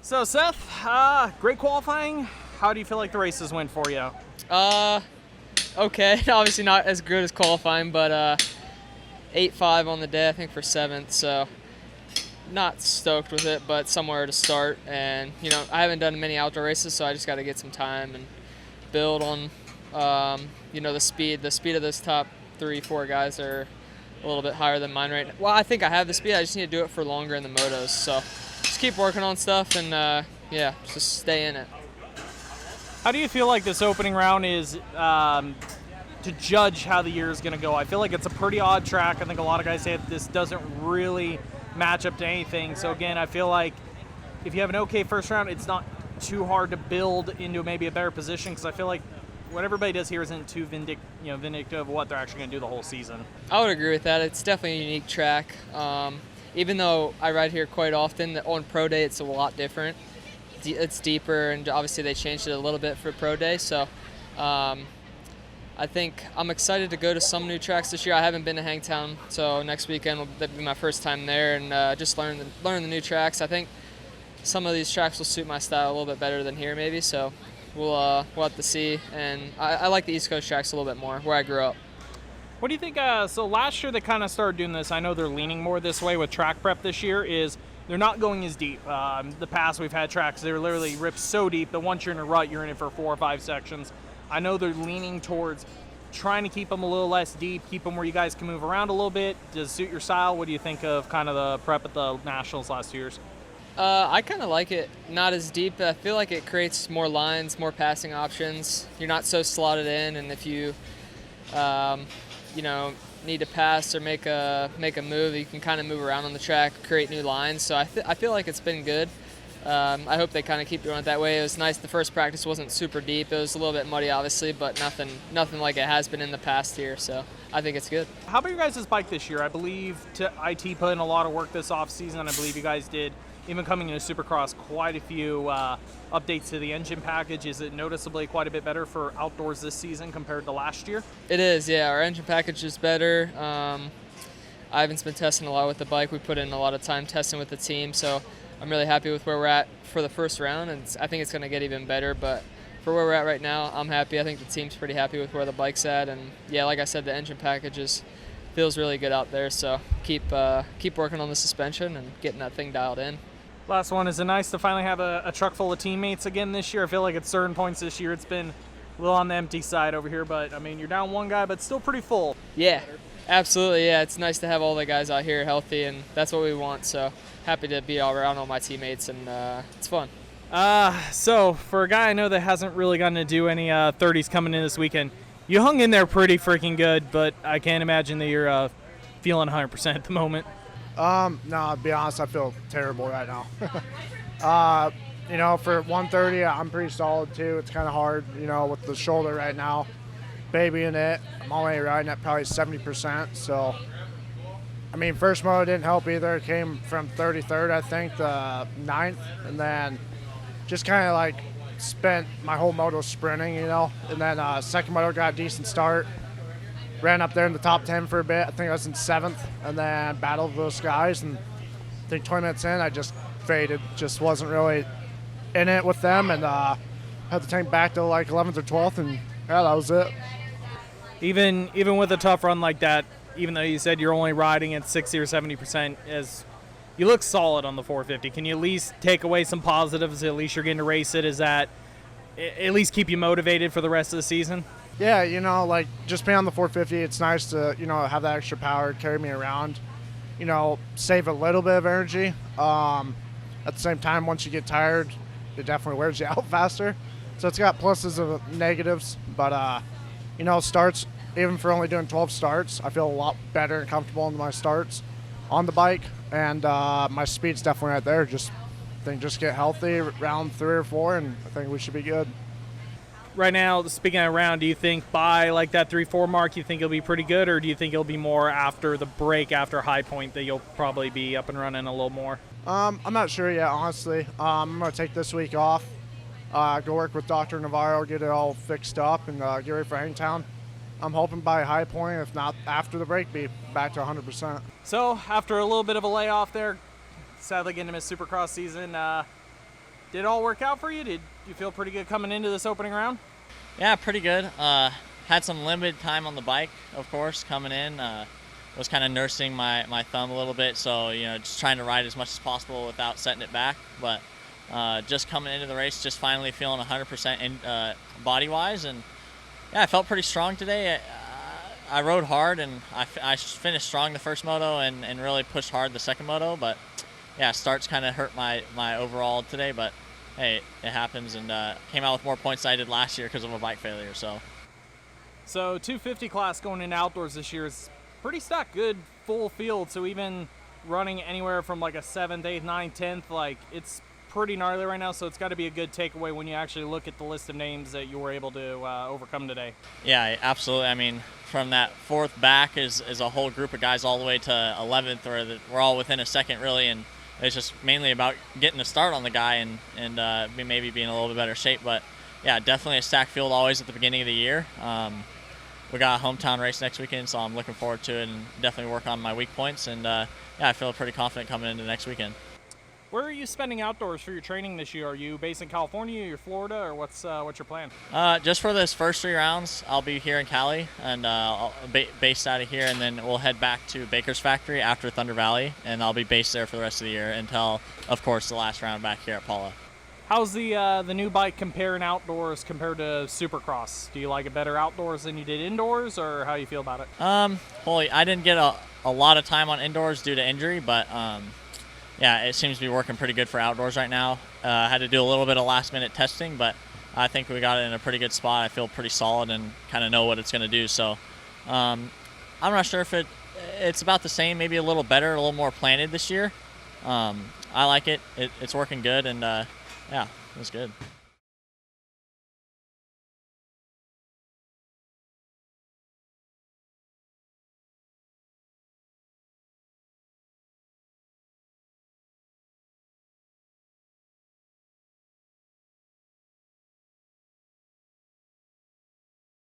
So Seth, great qualifying. How do you feel like the races went for you? Okay. Obviously not as good as qualifying, but 8.5 on the day, I think, for 7th. So not stoked with it, but somewhere to start. And I haven't done many outdoor races, so I just got to get some time and build on the speed. The speed of those top 3-4 guys are a little bit higher than mine right now. Well, I think I have the speed. I just need to do it for longer in the motos. So just keep working on stuff and just stay in it. How do you feel like this opening round is to judge how the year is going to go? I feel like it's a pretty odd track. I think a lot of guys say this doesn't really match up to anything. So again, I feel like if you have an okay first round, it's not too hard to build into maybe a better position, because I feel like what everybody does here isn't too vindictive of what they're actually going to do the whole season. I would agree with that. It's definitely a unique track. Even though I ride here quite often, on Pro Day it's a lot different. It's deeper, and obviously they changed it a little bit for Pro Day. So I think I'm excited to go to some new tracks this year. I haven't been to Hangtown, so next weekend will be my first time there, and just learn the new tracks. I think some of these tracks will suit my style a little bit better than here, maybe. So we'll have to see. And I like the East Coast tracks a little bit more, where I grew up. What do you think? So last year they kind of started doing this. I know they're leaning more this way with track prep this year. Is they're not going as deep. The past we've had tracks, they were literally ripped so deep that once you're in a rut, you're in it for 4 or 5 sections. I know they're leaning towards trying to keep them a little less deep, keep them where you guys can move around a little bit. Does it suit your style? What do you think of kind of the prep at the Nationals last 2 years? I kind of like it not as deep. I feel like it creates more lines, more passing options. You're not so slotted in, and if you need to pass or make a move, you can kind of move around on the track, create new lines. So I feel like it's been good. I hope they kind of keep doing it that way. It was nice. The first practice wasn't super deep. It was a little bit muddy, obviously, but nothing like it has been in the past year. So I think it's good. How about your guys' bike this year? I believe IT put in a lot of work this off season. I believe you guys did, even coming into Supercross, quite a few updates to the engine package. Is it noticeably quite a bit better for outdoors this season compared to last year? It is, yeah. Our engine package is better. Ivan's been testing a lot with the bike. We put in a lot of time testing with the team, so I'm really happy with where we're at for the first round, and I think it's going to get even better. But for where we're at right now, I'm happy. I think the team's pretty happy with where the bike's at, and yeah, like I said, the engine package feels really good out there. So keep working on the suspension and getting that thing dialed in. Last one, is it nice to finally have a truck full of teammates again this year? I feel like at certain points this year it's been a little on the empty side over here, but I mean, you're down one guy, but still pretty full. Yeah, absolutely. Yeah, it's nice to have all the guys out here healthy, and that's what we want. So happy to be all around all my teammates, and it's fun. So for a guy I know that hasn't really gotten to do any 30s coming in this weekend, you hung in there pretty freaking good, but I can't imagine that you're feeling 100% at the moment. No, to be honest, I feel terrible right now. For 130, I'm pretty solid too. It's kind of hard, with the shoulder right now, babying it. I'm only riding at probably 70%. So, I mean, first moto didn't help either. It came from 33rd, I think, to 9th, and then just kind of like spent my whole moto sprinting, and then second moto got a decent start. Ran up there in the top 10 for a bit. I think I was in 7th, and then battled those guys. And I think 20 minutes in, I just faded. Just wasn't really in it with them, and had to tank back to like 11th or 12th, and yeah, that was it. Even with a tough run like that, even though you said you're only riding at 60 or 70%, as you look solid on the 450. Can you at least take away some positives? At least you're getting to race it. Is that at least keep you motivated for the rest of the season? Yeah, just being on the 450, it's nice to, have that extra power, carry me around, save a little bit of energy. At the same time, once you get tired, it definitely wears you out faster. So it's got pluses and negatives, but, starts, even for only doing 12 starts, I feel a lot better and comfortable in my starts on the bike, and my speed's definitely right there. Just get healthy round 3 or 4, and I think we should be good. Right now, speaking of round, do you think by like that 3-4 mark, you think it'll be pretty good, or do you think it'll be more after the break, after High Point, that you'll probably be up and running a little more? I'm not sure yet, honestly. I'm going to take this week off, go work with Dr. Navarro, get it all fixed up, and get ready for Hangtown. I'm hoping by High Point, if not after the break, be back to 100%. So after a little bit of a layoff there, sadly getting to miss Supercross season, Did it all work out for you? Did you feel pretty good coming into this opening round? Yeah, pretty good. Had some limited time on the bike, of course, coming in. Was kind of nursing my thumb a little bit, so just trying to ride as much as possible without setting it back. But just coming into the race, just finally feeling 100% in, body-wise, and yeah, I felt pretty strong today. I rode hard, and I finished strong the first moto, and really pushed hard the second moto. But yeah, starts kind of hurt my overall today, but hey, it happens, and came out with more points than I did last year because of a bike failure. So 250 class going into outdoors this year is pretty stacked, good full field. So even running anywhere from like a 7th, 8th, 9th, 10th, like it's pretty gnarly right now. So it's got to be a good takeaway when you actually look at the list of names that you were able to overcome today. Yeah, absolutely. I mean, from that 4th back is a whole group of guys all the way to 11th, where we're all within a second really, and it's just mainly about getting a start on the guy and maybe being in a little bit better shape. But yeah, definitely a stacked field always at the beginning of the year. We got a hometown race next weekend, so I'm looking forward to it and definitely work on my weak points. And yeah, I feel pretty confident coming into next weekend. Where are you spending outdoors for your training this year? Are you based in California, or Florida, or what's your plan? Just for this first 3 rounds, I'll be here in Cali, and I'll based out of here, and then we'll head back to Baker's Factory after Thunder Valley, and I'll be based there for the rest of the year until, of course, the last round back here at Paula. How's the new bike comparing outdoors compared to Supercross? Do you like it better outdoors than you did indoors, or how do you feel about it? I didn't get a lot of time on indoors due to injury, but yeah, it seems to be working pretty good for outdoors right now. Had to do a little bit of last-minute testing, but I think we got it in a pretty good spot. I feel pretty solid and kind of know what it's going to do. So I'm not sure if it's about the same, maybe a little better, a little more planted this year. I like it. It's working good, and yeah, it was good.